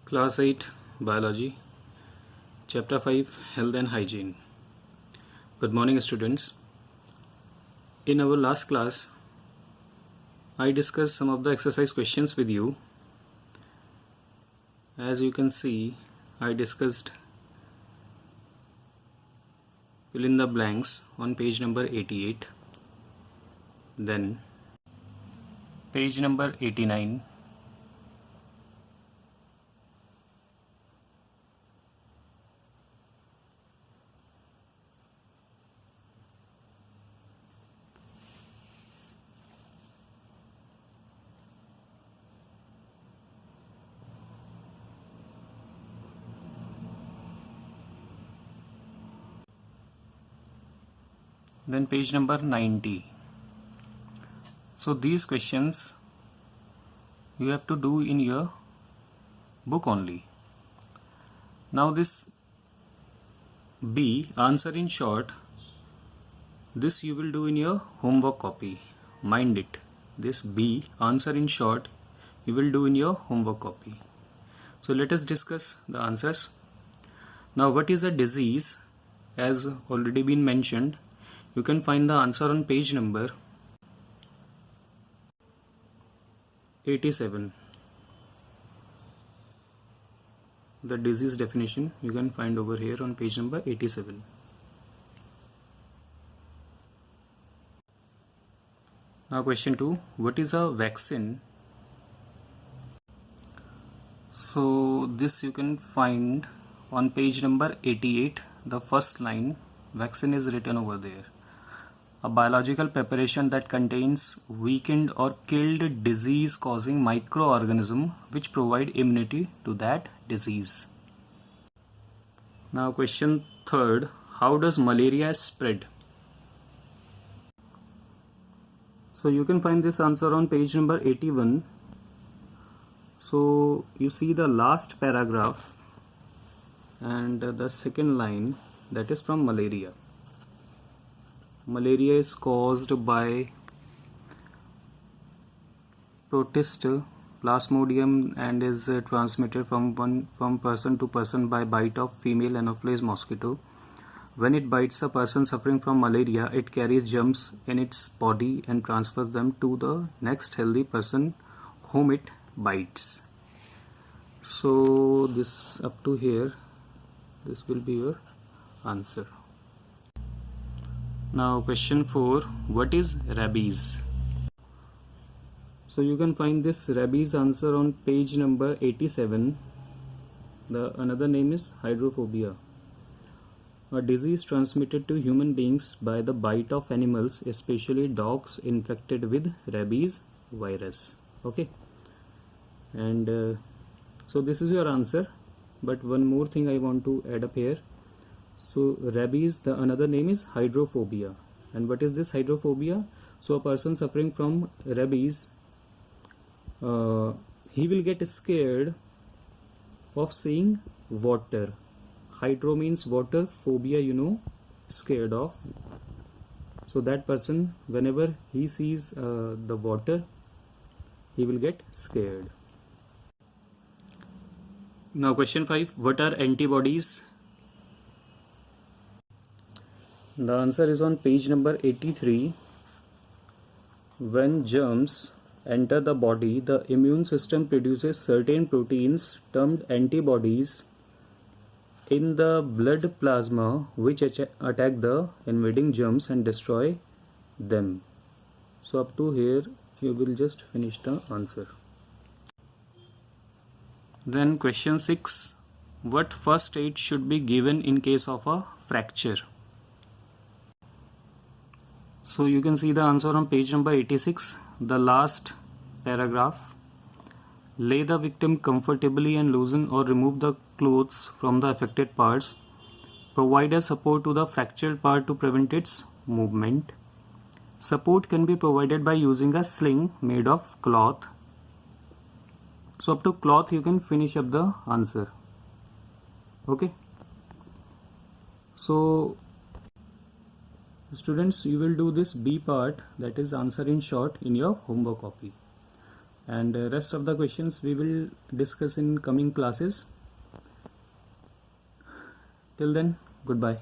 Class 8 Biology, Chapter 5 Health and Hygiene. Good morning, students. In our last class, I discussed some of the exercise questions with you. As you can see, I discussed fill in the blanks on page number 88, then page number 89, then page number 90. So these questions you have to do in your book only. Now this B, answer in short, this you will do in your homework copy. Mind it. This B, answer in short, you will do in your homework copy. So let us discuss the answers. Now what is a disease? As already been mentioned, you can find the answer on page number 87. The disease definition you can find over here on page number 87. Now question 2, what is a vaccine? So this you can find on page number 88, the first line, vaccine is written over there. A biological preparation that contains weakened or killed disease causing microorganism which provide immunity to that disease. Now question 3, how does malaria spread? So you can find this answer on page number 81. So you see the last paragraph and the second line, that is from malaria. Malaria is caused by protist plasmodium and is transmitted from person to person by bite of female Anopheles mosquito. When it bites a person suffering from malaria, it carries germs in its body and transfers them to the next healthy person whom it bites. So this up to here, this will be your answer. Now question 4, what is rabies? So you can find this rabies answer on page number 87. The another name is hydrophobia. A disease transmitted to human beings by the bite of animals, especially dogs infected with rabies virus. Okay, and so this is your answer, but one more thing I want to add up here. So rabies, the another name is hydrophobia. And what is this hydrophobia? So a person suffering from rabies, he will get scared of seeing water. Hydro means water, phobia, you know, scared of. So that person, whenever he sees the water, he will get scared. Now question 5, what are antibodies? The answer is on page number 83. When germs enter the body, the immune system produces certain proteins termed antibodies in the blood plasma which attack the invading germs and destroy them. So up to here you will just finish the answer. Then question 6, what first aid should be given in case of a fracture? So you can see the answer on page number 86, the last paragraph. Lay the victim comfortably and loosen or remove the clothes from the affected parts. Provide a support to the fractured part to prevent its movement. Support can be provided by using a sling made of cloth. So up to cloth you can finish up the answer. Okay. So students, you will do this B part, that is answer in short, in your homework copy. and rest of the questions we will discuss in coming classes. Till then, goodbye.